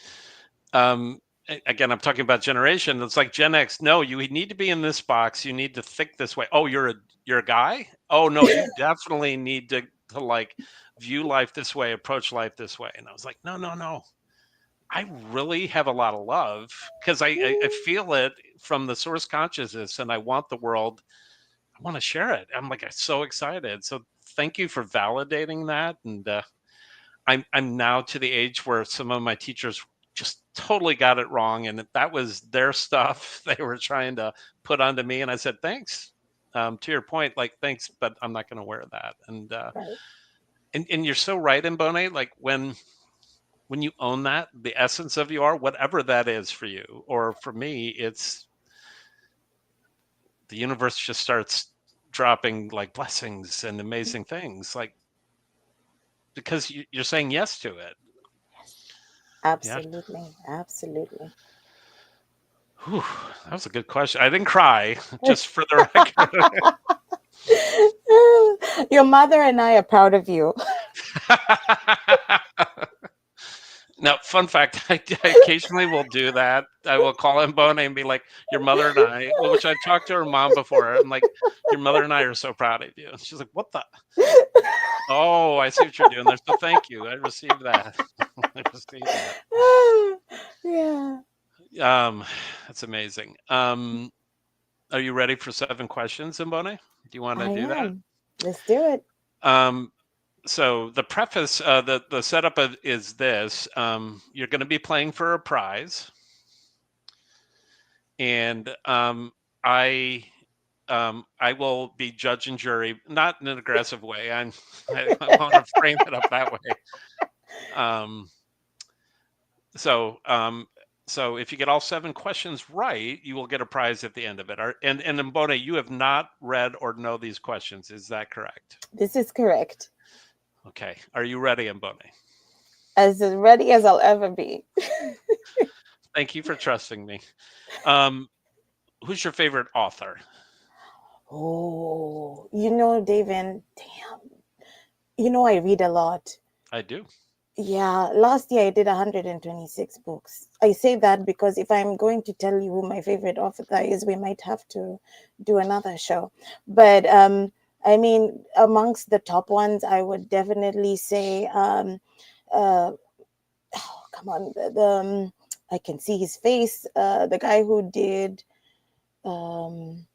um, again, I'm talking about generation. It's like Gen X. No, you need to be in this box. You need to think this way. Oh, you're a guy. Oh no, you definitely need to like view life this way, approach life this way. And I was like, no, no, no. I really have a lot of love because I feel it from the source consciousness, and I want the world. I want to share it. I'm like, I'm so excited. So thank you for validating that. And I'm now to the age where some of my teachers just totally got it wrong, and that was their stuff they were trying to put onto me. And I said, thanks. To your point, like, thanks, but I'm not going to wear that. Right. And you're so right, Mboone. Like when you own that, the essence of you are, whatever that is for you, or for me, it's the universe just starts dropping like blessings and amazing things, like because you're saying yes to it. Yeah. Absolutely. Absolutely. Whew, that was a good question. I didn't cry, just for the record. Your mother and I are proud of you. Now, fun fact, I occasionally will do that. I will call Mbone and be like, your mother and I, well, which I've talked to her mom before. I'm like, your mother and I are so proud of you. And she's like, what the? Oh, I see what you're doing there. So thank you. I received that. I received that. Yeah, That's amazing. Are you ready for 7 questions, Mbone? Do you want to I do that? am. Let's do it. Um, so the preface, the setup is this: you're going to be playing for a prize, and I will be judge and jury, not in an aggressive way. I want to frame it up that way. Um, so so if you get all 7 questions right, you will get a prize at the end of it. And Mbone, you have not read or know these questions. Is that correct? This is correct. Okay. Are you ready, Mbone? As ready as I'll ever be. Thank you for trusting me. Um, who's your favorite author? Oh, Davin, damn. I read a lot. I do. Yeah, last year I did 126 books. I say that because if I'm going to tell you who my favorite author is, we might have to do another show. But I mean, amongst the top ones, I would definitely say, uh, oh, come on, I can see his face. The guy who did, um,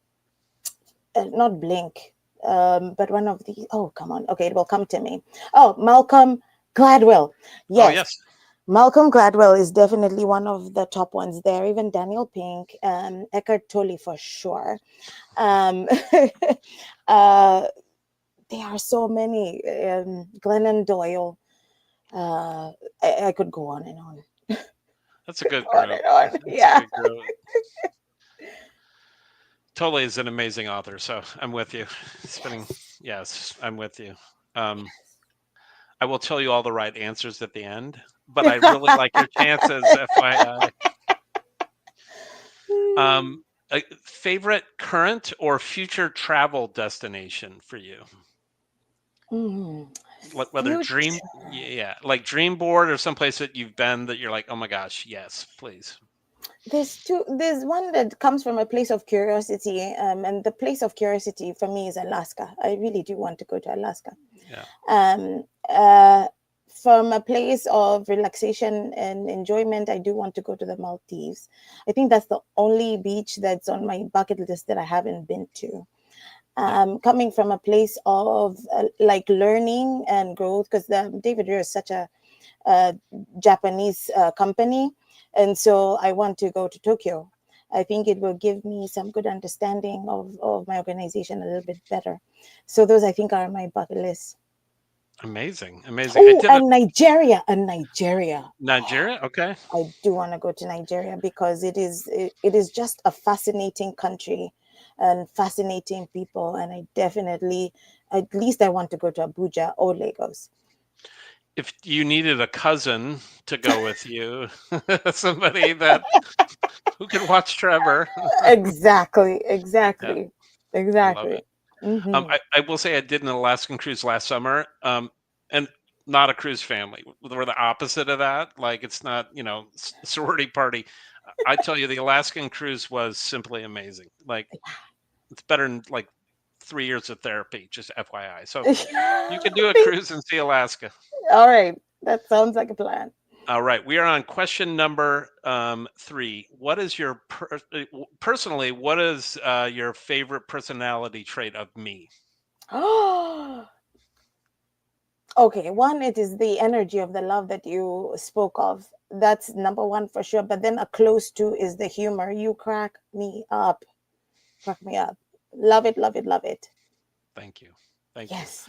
not Blink, but one of the. Oh, come on. Okay, it will come to me. Oh, Malcolm Gladwell. Oh, Yes. yes. Malcolm Gladwell is definitely one of the top ones there. Even Daniel Pink, Eckhart Tolle for sure. Um, uh, there are so many. Glennon Doyle. Uh, I could go on and on. That's a good On group. and on. That's a Yeah. good group. Tolle is an amazing author, so I'm with you. Spinning, yes, I'm with you. Um, I will tell you all the right answers at the end, but I really like your chances, FYI. Um, a favorite current or future travel destination for you? Mm, Whether dream, future. yeah, like dream board or someplace that you've been that you're like, oh my gosh, yes, please. There's one that comes from a place of curiosity, and the place of curiosity for me is Alaska. I really do want to go to Alaska. Yeah. um, uh, from a place of relaxation and enjoyment, I do want to go to the Maldives. I think that's the only beach that's on my bucket list that I haven't been to. Yeah. Coming from a place of like learning and growth, because David Rear is such a Japanese company, and so I want to go to Tokyo. I think it will give me some good understanding of my organization a little bit better. So those I think are on my bucket list. Amazing, amazing. I Oh, did a and Nigeria, and Nigeria. Nigeria. Okay. I do want to go to Nigeria because it is just a fascinating country and fascinating people. And I definitely, at least I want to go to Abuja or Lagos. If you needed a cousin to go with you, somebody that who can watch Trevor. Exactly, Yeah, exactly, I love it. exactly. Hmm. I will say I did an Alaskan cruise last summer, and not a cruise family. We're the opposite of that. Like it's not, sorority party. I tell you, the Alaskan cruise was simply amazing. Like it's better than like 3 years of therapy. Just FYI. So you can do a cruise and see Alaska. All right, that sounds like a plan. All right, we are on question number 3. What is your personally? What is your favorite personality trait of me? Oh, okay. One, it is the energy of the love that you spoke of. That's number one for sure. But then a close two is the humor. You crack me up. Crack me up. Love it, love it, love it. Thank you, thank you. Yes.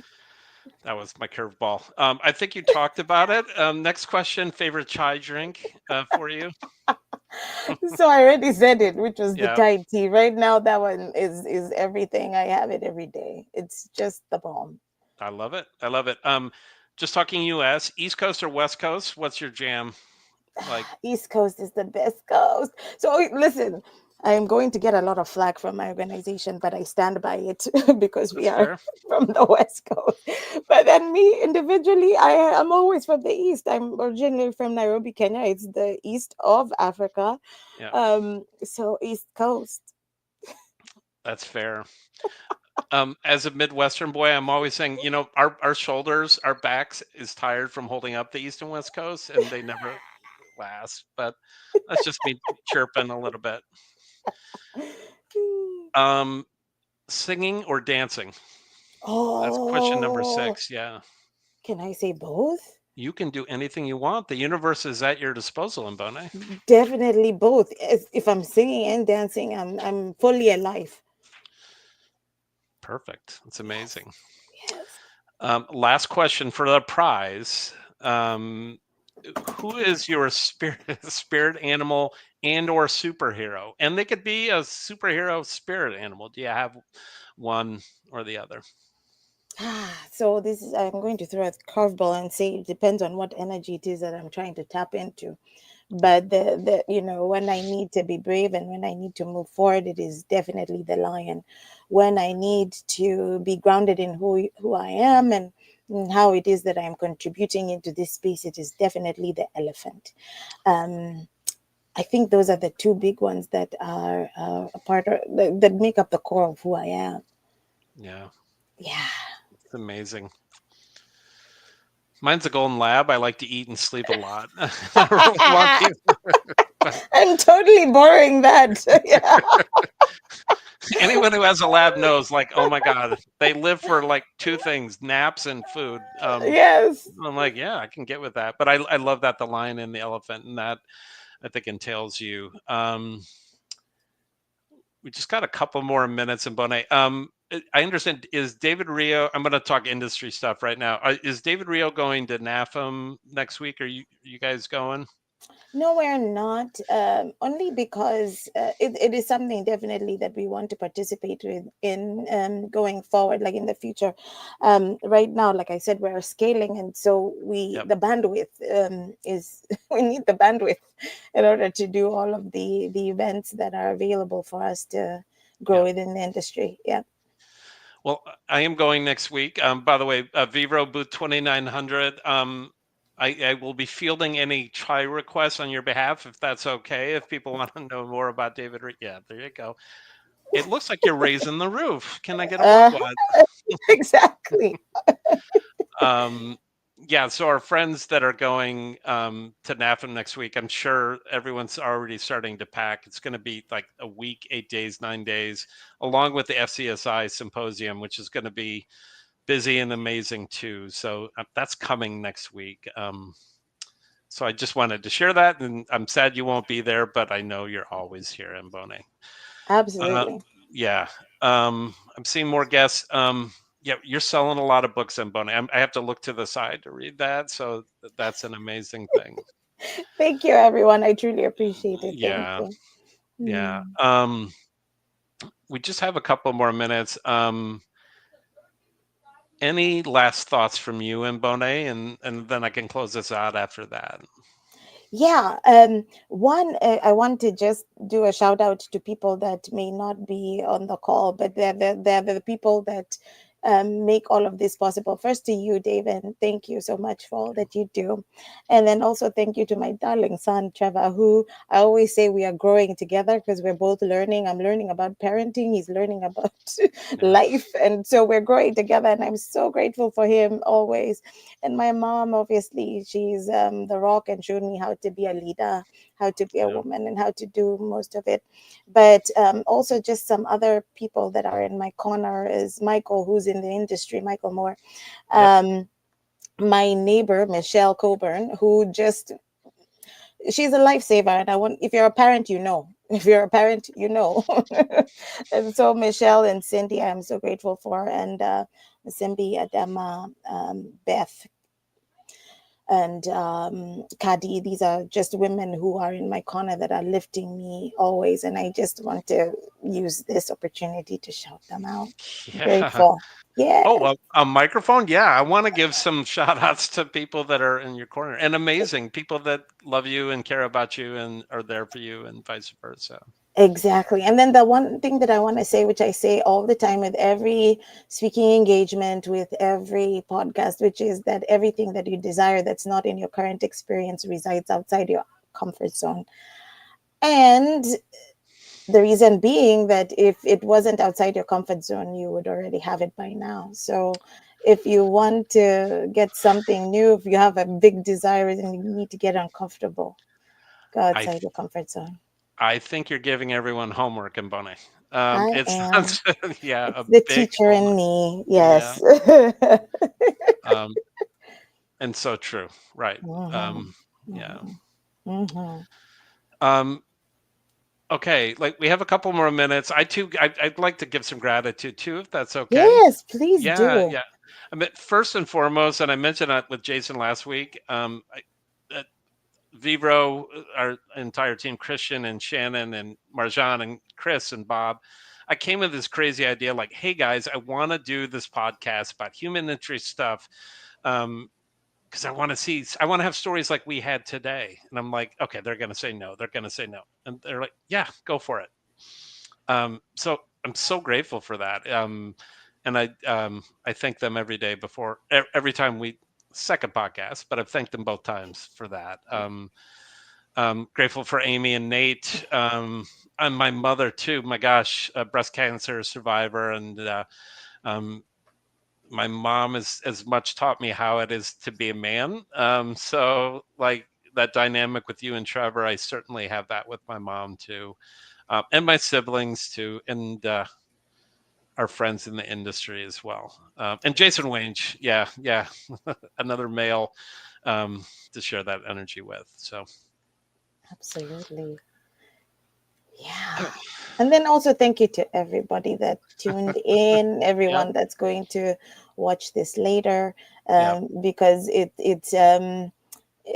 That was my curveball. I think you talked about it. Next question: favorite chai drink for you? So I already said it, which was the Yeah, Thai tea. Right now, that one is everything. I have it every day. It's just the bomb. I love it. I love it. Just talking U.S. East Coast or West Coast? What's your jam? Like East Coast is the best coast. So listen, I'm going to get a lot of flack from my organization, but I stand by it because we that's are fair. from the West Coast. But then me individually, I am always from the East. I'm originally from Nairobi, Kenya. It's the east of Africa. Yeah, So East Coast. that's fair. As a Midwestern boy, I'm always saying, our shoulders, our backs is tired from holding up the East and West Coast, and they never last. But that's just me chirping a little bit. Um, Singing or dancing? That's question number Oh, 6. Yeah. can I say both? You can do anything you want. The universe is at your disposal, Mbone. Definitely both. If I'm singing and dancing, I'm fully alive. Perfect. That's Yes, amazing. yes. Last question for the prize. Um, who is your spirit spirit animal and or superhero? And they could be a superhero spirit animal. Do you have one or the other? So this is I'm going to throw a curveball and say it depends on what energy it is that I'm trying to tap into. Yeah. But when I need to be brave and when I need to move forward, it is definitely the lion. When I need to be grounded in who I am and how it is that I'm contributing into this space, it is definitely the elephant. Um, I think those are the two big ones that are a part of that make up the core of who I am. Yeah. Yeah. It's amazing. Mine's a golden lab. I like to eat and sleep a lot. I don't really want people, but I'm totally borrowing that. Yeah. anyone who has a lab knows, like, oh my God, they live for like two things, naps and food. Yes. I'm like, yeah, I can get with that. But I love that the lion and the elephant, and that I think entails you. We just got a couple more minutes in Bonet. I understand. Is David Rio? I'm going to talk industry stuff right now. Is David Rio going to NAFM next week? Are you guys going? No, we're not. Only because it is something definitely that we want to participate with in going forward, like in the future. Right now, like I said, we're scaling, and so Yep. the bandwidth is we need the bandwidth in order to do all of the events that are available for us to grow Yep. within the industry. Yeah. Well, I am going next week. By the way, Vivro booth 2900. I will be fielding any try requests on your behalf if that's okay. If people want to know more about David, yeah, there you go. It looks like you're raising the roof. Can I get a what Uh, what? exactly. Um, yeah, so our friends that are going to NAFM next week, I'm sure everyone's already starting to pack. It's going to be like a week, 8 days, 9 days, along with the FCSI symposium, which is going to be busy and amazing too. So that's coming next week. So I just wanted to share that, and I'm sad you won't be there, but I know you're always here, Mbone. Uh, Absolutely. yeah. I'm seeing more guests. Yeah, you're selling a lot of books, Mbone. I have to look to the side to read that, so that's an amazing thing. Thank you, everyone. I truly appreciate it. Thank Yeah, you. yeah. Mm. We just have a couple more minutes. Any last thoughts from you and Bonet, and then I can close this out after that. Yeah. One, I want to just do a shout out to people that may not be on the call, but they're the people that make all of this possible. First to you, David. Thank you so much for all that you do. And then also thank you to my darling son, Trevor, who I always say we are growing together because we're both learning. I'm learning about parenting, he's learning about Yeah, life. And so we're growing together. And I'm so grateful for him always. And my mom, obviously, she's the rock and showed me how to be a leader, how to be a yeah, woman, and how to do most of it. But also, just some other people that are in my corner is Michael, who's in the industry, Michael Moore. yep. Um, my neighbor, Michelle Coburn, who just, she's a lifesaver. And I want, if you're a parent, you know. If you're a parent, you know. And so, Michelle and Cindy, I'm so grateful for. And Simbi, Adama, Beth, and Kadi. These are just women who are in my corner that are lifting me always. And I just want to use this opportunity to shout them out. Yeah. Grateful. Yeah, Oh, a microphone? Yeah, I want to give some shout outs to people that are in your corner and amazing people that love you and care about you and are there for you and vice versa. exactly. And then the one thing that I want to say, which I say all the time with every speaking engagement, with every podcast, which is that everything that you desire that's not in your current experience resides outside your comfort zone. And the reason being that if it wasn't outside your comfort zone, you would already have it by now. So if you want to get something new, if you have a big desire and you need to get uncomfortable, go I outside your comfort zone. I think you're giving everyone homework in Bonnet. I It's am. not, yeah, It's a the big teacher in homework. me. Yeah, Yes. um, and so true. Right. Mhm, Um, yeah. mhm, mhm. Um, okay. Like we have a couple more minutes. I'd like to give some gratitude too, if that's okay. Yes, please Yeah, do. yeah. I mean, first and foremost, and I mentioned that with Jason last week. Vivro, our entire team, Christian and Shannon and Marjan and Chris and Bob, I came with this crazy idea like, hey guys, I want to do this podcast about human interest stuff. Because I want to have stories like we had today. And I'm like, okay, they're going to say no. They're going to say no. And they're like, yeah, go for it. So I'm so grateful for that. And I thank them every day before, every time we, second podcast, but I've thanked them both times for that. Grateful for Amy and Nate, and my mother too. My gosh, a breast cancer survivor, and um, my mom has as much taught me how it is to be a man. So like that dynamic with you and Trevor, I certainly have that with my mom too, and my siblings too, and our friends in the industry as well. And Jason Wange, yeah, yeah, another male to share that energy with. So. Absolutely. Yeah. And then also thank you to everybody that tuned in, Yep. everyone that's going to watch this later, Yep. because it's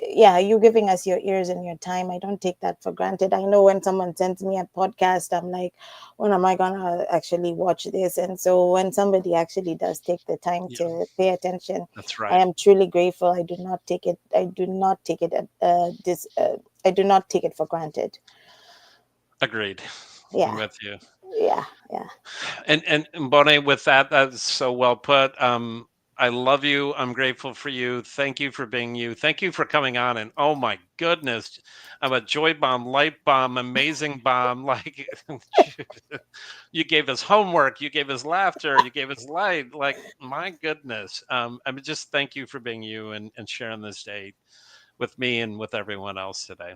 yeah, you giving us your ears and your time. I don't take that for granted. I know when someone sends me a podcast, I'm like, when am I gonna actually watch this? And so when somebody actually does take the time Yeah. to pay attention, That's I right. am truly grateful. I do not take it. I do not take it. This. I do not take it for granted. Agreed. I'm Yeah, with you. yeah, yeah. And Bonnie, with that, that's so well put. I love you. I'm grateful for you. Thank you for being you. Thank you for coming on. And oh my goodness, I'm a joy bomb, light bomb, amazing bomb. Like you gave us homework, you gave us laughter, you gave us light. Like my goodness. I mean, just thank you for being you and sharing this day with me and with everyone else today.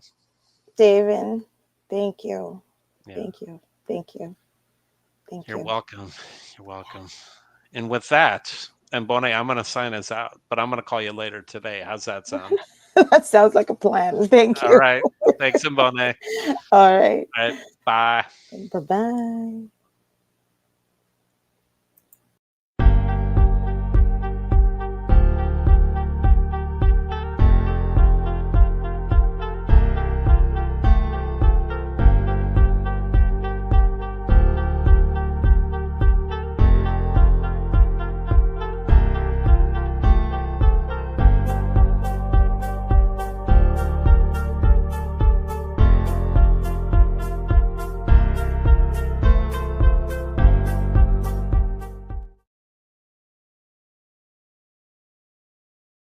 Davin, thank you, Yeah. thank you, thank you, thank You're you. welcome. You're welcome. And with that, and Bonnie, I'm going to sign us out, but I'm going to call you later today. How's that sound? That sounds like a plan. Thank All you. right. Thanks, and Bonnie. All right. All right. Bye. Bye bye.